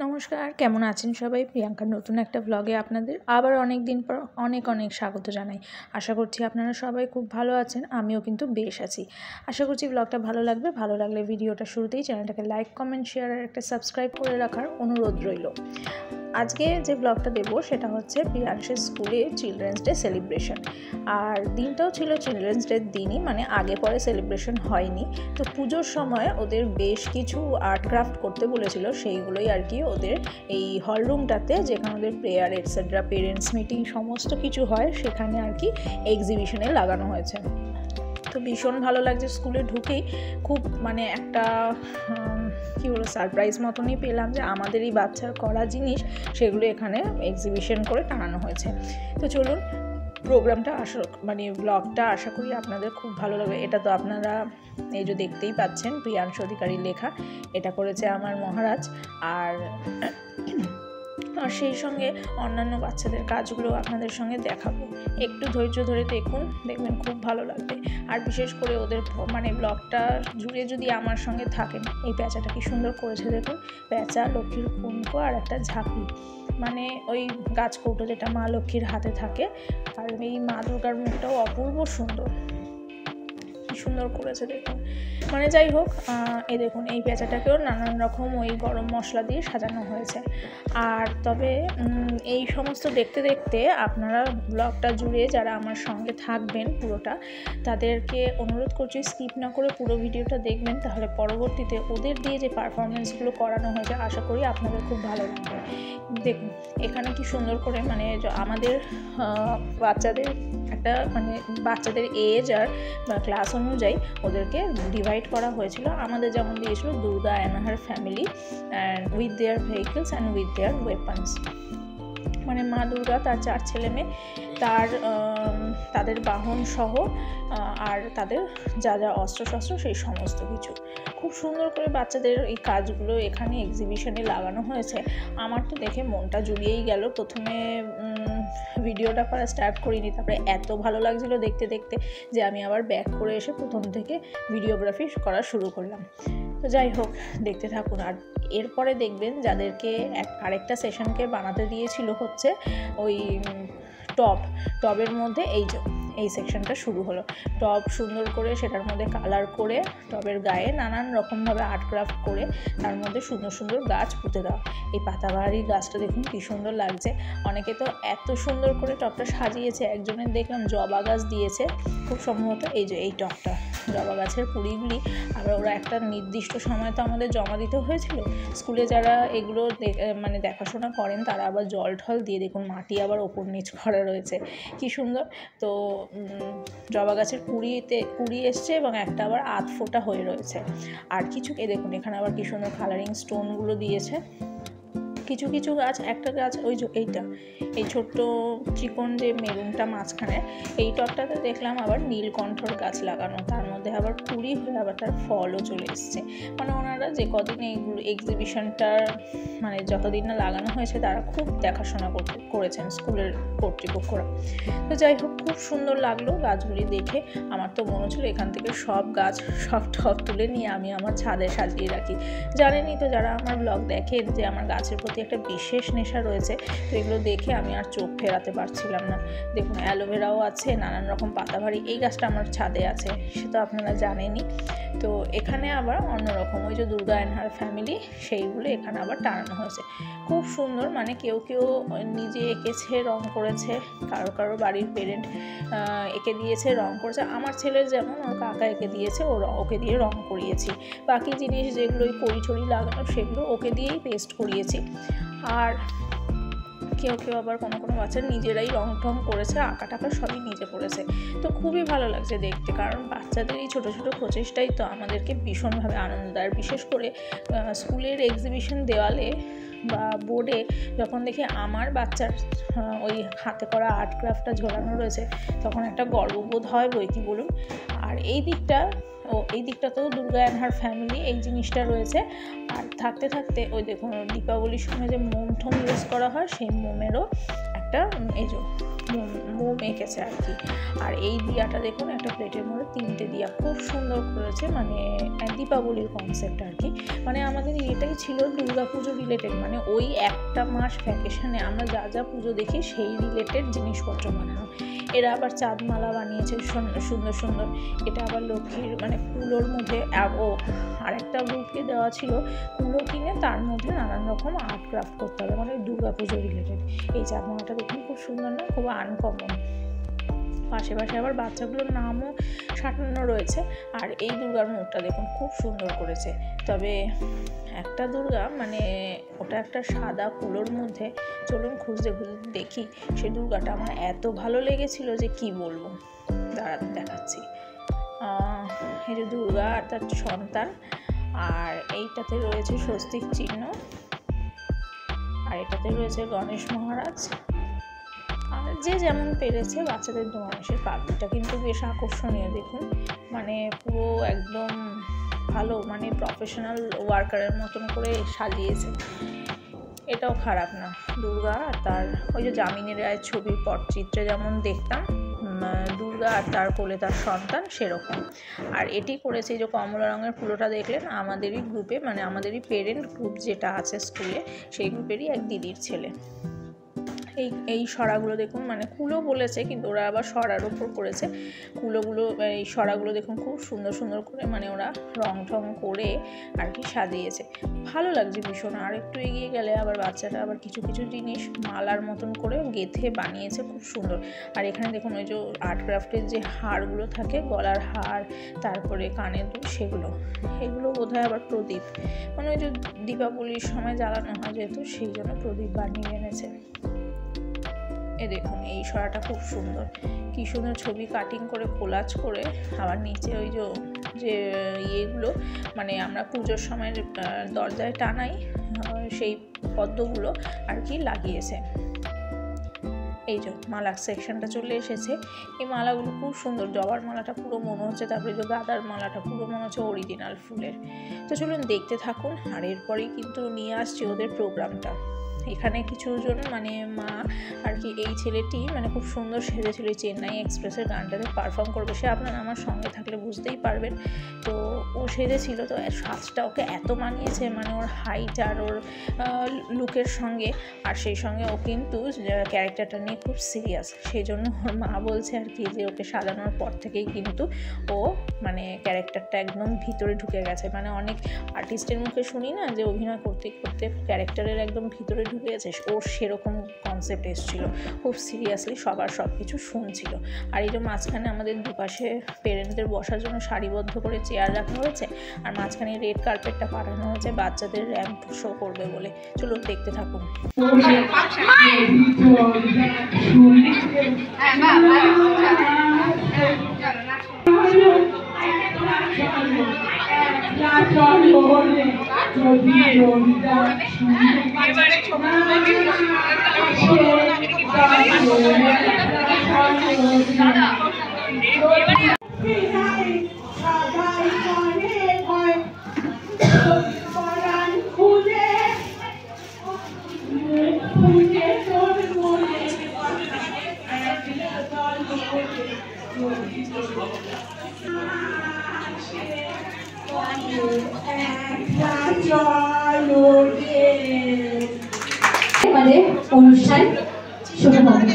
নমস্কার, কেমন আছেন সবাই? প্রিয়াঙ্কার নতুন একটা ব্লগে আপনাদের আবার অনেক দিন পর অনেক স্বাগত জানাই। আশা করছি আপনারা সবাই খুব ভালো আছেন, আমিও কিন্তু বেশ আছি। আশা করছি ব্লগটা ভালো লাগবে। ভালো লাগলে ভিডিওটা শুরুতেই চ্যানেলটাকে লাইক, কমেন্ট, শেয়ার আর একটা সাবস্ক্রাইব করে রাখার অনুরোধ রইল। আজকে যে ব্লগটা দেবো সেটা হচ্ছে প্রিয়াংশের স্কুলে চিলড্রেন্স ডে সেলিব্রেশন। আর দিনটাও ছিল চিলড্রেন্স ডের দিনই, মানে আগে পরে সেলিব্রেশন হয়নি। তো পুজোর সময় ওদের বেশ কিছু আর্ট ক্রাফট করতে বলেছিল, সেইগুলোই আর কি ওদের এই হল রুমটাতে, যেখানে ওদের প্রেয়ার এটসেট্রা, পেরেন্টস মিটিং সমস্ত কিছু হয়, সেখানে আর কি এক্সিবিশনে লাগানো হয়েছে। তো ভীষণ ভালো লাগছে। স্কুলে ঢুকেই খুব মানে একটা কী বলবো সারপ্রাইজ মতনই পেলাম যে আমাদের এই বাচ্চার করা জিনিস সেগুলো এখানে এক্সিবিশন করে টানানো হয়েছে। তো চলুন প্রোগ্রামটা ব্লগটা আশা করি আপনাদের খুব ভালো লাগবে। এটা তো আপনারা এই যে দেখতেই পাচ্ছেন, প্রিয়াংশ অধিকারীর লেখা। এটা করেছে আমার মহারাজ। আর সেই সঙ্গে অন্যান্য বাচ্চাদের কাজগুলো আপনাদের সঙ্গে দেখাবো। একটু ধৈর্য ধরে দেখবেন খুব ভালো লাগবে। আর বিশেষ করে ওদের ব্লগটা জুড়ে যদি আমার সঙ্গে থাকেন, এই প্যাঁচাটা কি সুন্দর করেছে দেখুন। প্যাঁচা, লক্ষ্মীর কুমকো আর একটা ঝাঁপি, মানে ওই গাছকৌটো যেটা মা লক্ষ্মীর হাতে থাকে। আর এই মা দুর্গার মুখটাও অপূর্ব সুন্দর, সুন্দর করেছে দেখুন। যাই হোক, এই দেখুন এই পেঁচাটাকেও নানান রকম ওই গরম মশলা দিয়ে সাজানো হয়েছে। আর তবে এই সমস্ত দেখতে দেখতে আপনারা ব্লগটা জুড়ে যারা আমার সঙ্গে থাকবেন পুরোটা, তাদেরকে অনুরোধ করছি স্কিপ না করে পুরো ভিডিওটা দেখবেন। তাহলে পরবর্তীতে ওদের দিয়ে যে পারফরমেন্সগুলো করানো হয়েছে আশা করি আপনাদের খুব ভালো লাগবে। দেখুন এখানে কি সুন্দর করে আমাদের বাচ্চাদের একটা বাচ্চাদের এজ আর ক্লাস অনুযায়ী ওদেরকে ডিভাইড করা হয়েছিল। আমাদের যেমন দিয়েছিল Durga and her family and with their vehicles and with their weapons, মা দুর্গা, তার 4 ছেলে মেয়ে, তাদের বাহন সহ আর তাদের যা যা অস্ত্রশস্ত্র সেই সমস্ত কিছু খুব সুন্দর করে বাচ্চাদের এই কাজগুলো এখানে এক্সিবিশনে লাগানো হয়েছে। আমার তো দেখে মনটা জুড়িয়েই গেল। প্রথমে ভিডিওটা করা স্টার্ট করিনি, তারপরে এত ভালো লাগছিল দেখতে দেখতে যে আমি আবার ব্যাক করে এসে প্রথম থেকে ভিডিওগ্রাফি করা শুরু করলাম। তো যাই হোক, দেখতে থাকুন। আর এরপরে দেখবেন যাদেরকে আরেকটা সেশনকে বানাতে দিয়েছিল হচ্ছে ওই টবের মধ্যে এই সেকশনটা শুরু হলো। টব সুন্দর করে সেটার মধ্যে কালার করে টবের গায়ে নানান রকমভাবে আর্ট ক্রাফট করে তার মধ্যে সুন্দর সুন্দর গাছ পুঁতে দেওয়া। এই পাতাবাহারি গাছটা দেখুন কি সুন্দর লাগছে। অনেকে তো এত সুন্দর করে টবটা সাজিয়েছে। একজনের দেখলাম জবা গাছ দিয়েছে, খুব সম্ভবত এই টবটা জবা গাছের কুড়িগুলি। আবার ওরা একটা নির্দিষ্ট সময় তো আমাদের জমা দিতে হয়েছিল। স্কুলে যারা এগুলো দেখাশোনা করেন তারা আবার জল ঠল দিয়ে দেখুন মাটি আবার ওপর নিচ করা রয়েছে, কি সুন্দর। তো জবা গাছের কুড়ি এসছে এবং একটা আবার আধ ফোটা হয়ে রয়েছে। আর কিছু দেখুন এখানে আবার কি সুন্দর কালারিং স্টোনগুলো দিয়েছে। কিছু কিছু গাছ, একটা গাছ এই ছোট্ট চিকন যে মেরুনটা মাঝখানে, এই টবটাতে দেখলাম আবার নীলকণ্ঠর গাছ লাগানো, তার মধ্যে আবার কুড়ি হয়ে আবার তার ফলও চলে এসছে। ওনারা যে কদিন এইগুলো এক্সিবিশনটার যতদিন না লাগানো হয়েছে তারা খুব দেখাশোনা করেছেন স্কুলের কর্তৃপক্ষরা। তো যাই হোক, খুব সুন্দর লাগলো গাছগুলি দেখে। আমার তো মনে হচ্ছিল এখান থেকে সব টব তুলে নিয়ে আমি আমার ছাদে সাজিয়ে রাখি। জানেনই তো যারা আমার ব্লগ দেখেন যে আমার গাছের প্রতি একটা বিশেষ নেশা রয়েছে। তো এগুলো দেখে আমি আর চোখ ফেরাতে পারছিলাম না। দেখুন অ্যালোভেরাও আছে, নানান রকম পাতাবাহারি। এই গাছটা আমার ছাদে আছে, সে তো আপনারা জানেনই। তো এখানে আবার অন্যরকম ওই যে দুর্গা অ্যান্ড হার ফ্যামিলি, সেইগুলো এখানে আবার টানানো হয়েছে। খুব সুন্দর, কেউ নিজে এঁকেছে, রং করেছে, কারো বাড়ির পেরেন্ট এঁকে দিয়েছে, রং করেছে। আমার ছেলের যেমন ওর কাকা এঁকে দিয়েছে, ওকে দিয়ে রং করিয়েছি। বাকি জিনিস যেগুলো ওই কড়ি লাগানো সেগুলো ওকে দিয়েই পেস্ট করিয়েছি। আর কেউ আবার কোনো বাচ্চা নিজেরাই রং টং করেছে, আঁকা টাকা সবই নিজে করেছে। তো খুবই ভালো লাগছে দেখতে, কারণ বাচ্চাদের এই ছোটো ছোটো প্রচেষ্টাই তো আমাদেরকে ভীষণভাবে আনন্দ দেয়। আর বিশেষ করে স্কুলের এক্সিবিশন দেওয়ালে বা বোর্ডে যখন দেখি আমার বাচ্চার ওই হাতে করা আর্ট ক্রাফটটা ঝোলানো রয়েছে, তখন একটা গর্ববোধ হয় বই কি বলুন। আর এই দিকটাতেও দুর্গা অ্যান্ড হার ফ্যামিলি এই জিনিসটা রয়েছে। আর থাকতে ওই দেখুন দীপাবলির সময় যে মোম ঠোম ইউজ করা হয়, সেই মোমেরও একটা মোম এঁকেছে আর কি। আর এই দিয়াটা দেখুন, একটা প্লেটের মধ্যে 3টে দিয়া, খুব সুন্দর করেছে, মানে দীপাবলির কনসেপ্ট আর কি। মানে আমাদের এটাই ছিল দুর্গা পুজো রিলেটেড, মানে ওই একটা মাস ভ্যাকেশনে আমরা যা যা পুজো দেখি সেই রিলেটেড জিনিসপত্র বানানো। এরা আবার চাঁদমালা বানিয়েছে সুন্দর সুন্দর। এটা আবার লক্ষ্মীর মানে কুলোর মধ্যে, ও আর একটা গ্রুপকে দেওয়া ছিল কুলো কিনে তার মধ্যে নানান রকম আর্ট ক্রাফট করতে হবে, মানে দুর্গা পুজো রিলেটেড। এই চাঁদমালাটা দেখুন খুব সুন্দর না, খুব আনকমন। পাশে পাশে আবার বাচ্চাগুলোর নামও সাজানো রয়েছে। আর এই দুর্গার মুখটা দেখুন খুব সুন্দর করেছে। তবে একটা দুর্গা, মানে ওটা একটা সাদা কুলোর মধ্যে, চলুন খুঁজতে খুঁজতে দেখি সেই দুর্গাটা আমার এত ভালো লেগেছিল যে কি বলবো, দাঁড়াতে দেখাচ্ছি। এই যে দুর্গা আর তার সন্তান, আর এইটাতে রয়েছে স্বস্তিক চিহ্ন, আর এটাতে রয়েছে গণেশ মহারাজ। আর যে যেমন পেরেছে বাচ্চাদের মানুষের পাখিটা কিন্তু বেশ আকর্ষণীয় দেখুন, মানে পুরো একদম ভালো, মানে প্রফেশনাল ওয়ার্কারের মতন করে সাজিয়েছে। এটাও খারাপ না। দুর্গা আর তার ওই যে যামিনী রায়ের ছবির পটচিত্রে যেমন দেখতাম দুর্গা আর তার কোলে তার সন্তান, সেরকম। আর এটি করেছে যে কমলা রঙের ফুলোটা দেখলেন আমাদেরই গ্রুপে, মানে আমাদেরই পেরেন্ট গ্রুপ যেটা আছে স্কুলে, সেই গ্রুপেরই এক দিদির ছেলে। এই সরাগুলো দেখুন, মানে কুলো বলেছে কিন্তু ওরা আবার সরার ওপর করেছে কুলোগুলো। এই সরাগুলো দেখুন খুব সুন্দর সুন্দর করে, মানে ওরা রং ঠং করে আর কি সাজিয়েছে, ভালো লাগছে ভীষণ। আর একটু এগিয়ে গেলে আবার বাচ্চাটা আবার কিছু কিছু জিনিস মালার মতন করে গেঁথে বানিয়েছে, খুব সুন্দর। আর এখানে দেখুন ওই যে আর্ট ক্রাফটের যে হারগুলো থাকে, গলার হার, তারপরে কানের দুল, এগুলো বোধহয় আবার প্রদীপ, মানে ওই যে দীপাবলির সময় জ্বালানো হয় যেহেতু, সেই জন্য প্রদীপ বানিয়ে এনেছে। এ দেখুন এই সরাটা খুব সুন্দর, কি সুন্দর ছবি কাটিং করে কোলাজ করে, আবার নিচে ওই যে ইয়েগুলো, মানে আমরা পুজোর সময় দরজায় টানাই সেই পদ্মগুলো আর কি লাগিয়েছে। এই যে মালা সেকশনটা চলে এসেছে। এই মালাগুলো খুব সুন্দর, জবার মালাটা পুরো মনে হচ্ছে, তারপরে যে গাঁদার মালাটা পুরো মনে হচ্ছে অরিজিনাল ফুলের। তো চলুন দেখতে থাকুন। আর এরপরেই কিন্তু নিয়ে আসছে ওদের প্রোগ্রামটা। এখানে কিছুজন, মানে মা আর কি, এই ছেলেটি মানে খুব সুন্দর সেজেছিল, চেন্নাই এক্সপ্রেসের গানটাতে পারফর্ম করবে। সে আপনারা আমার সঙ্গে থাকলে বুঝতেই পারবেন। তো ও সেজেছিল, তো সাজটা ওকে এত মানিয়েছে, মানে ওর হাইট আর ওর লুকের সঙ্গে। আর সেই সঙ্গে ও কিন্তু ক্যারেক্টারটা নিয়ে খুব সিরিয়াস, সেই জন্য ওর মা বলছে আর কি যে ওকে সাজানোর পর থেকেই কিন্তু ও মানে ক্যারেক্টারটা একদম ভিতরে ঢুকে গেছে। মানে অনেক আর্টিস্টের মুখে শুনি না যে অভিনয় করতে করতে ক্যারেক্টারের একদম ভিতরে ঢুকে গেছে, ওর সেরকম কনসেপ্ট এসেছিলো, খুব সিরিয়াসলি সবার সব কিছু শুনছিল। আর এই যে মাঝখানে আমাদের দুপাশে পেরেন্টদের বসার জন্য সারিবদ্ধ করে চেয়ার রাখা হয়েছে, আর মাঝখানে রেড কার্পেটটা পাঠানো হয়েছে বাচ্চাদের র্যাম্প শো করবে বলে। চলুন দেখতে থাকুন। আমাদের অনুষ্ঠান শুরু হবে।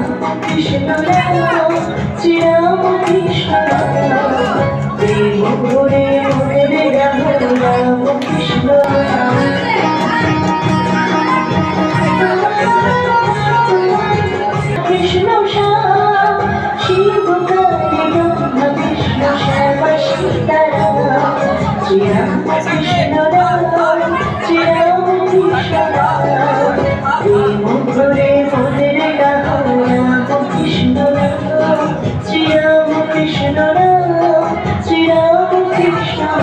Krishna Ram Krishna Devo Hare Hare Ram Krishna Krishna Sham Shiva Kare Brahma Krishna Shama Sitaram Shri Ram Krishna Ram Shri Ram Krishna Devo Hare Hare Ram Krishna Shri Ram Krishna Ram Shri Ram Krishna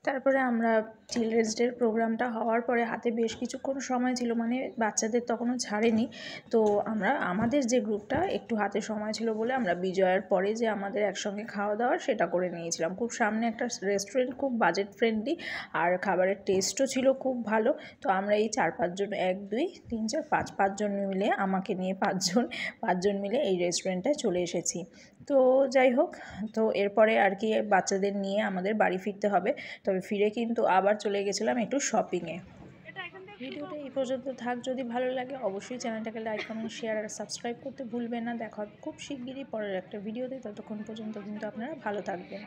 তারপরে আমরা children's ডের প্রোগ্রামটা হওয়ার পরে হাতে বেশ কিছুক্ষণ সময় ছিল, মানে বাচ্চাদের তখনও ছাড়েনি। তো আমাদের যে গ্রুপটা একটু হাতে সময় ছিল বলে আমরা বিজয়ার পরে যে আমাদের একসঙ্গে খাওয়া দাওয়া সেটা করে নিয়েছিলাম। খুব সামনে একটা রেস্টুরেন্ট, খুব বাজেট ফ্রেন্ডলি, আর খাবারের টেস্টও ছিল খুব ভালো। তো আমরা এই 4-5 জন, 1 2 3 4 5 জন মিলে, আমাকে নিয়ে 5 জন মিলে এই রেস্টুরেন্টটায় চলে এসেছি। তো যাই হোক, তো এরপরে আর কি বাচ্চাদের নিয়ে আমাদের বাড়ি ফিরতে হবে। তবে ফিরে কিন্তু আবার চলে গেছিলাম একটু শপিংয়ে। ভিডিওটা এই পর্যন্ত থাক। যদি ভালো লাগে অবশ্যই চ্যানেলটাকে লাইক, কমেন্ট, শেয়ার আর সাবস্ক্রাইব করতে ভুলবেন না। দেখা হবে খুব শিগগিরই পরের একটা ভিডিওতে। ততক্ষণ পর্যন্ত কিন্তু আপনারা ভালো থাকবেন।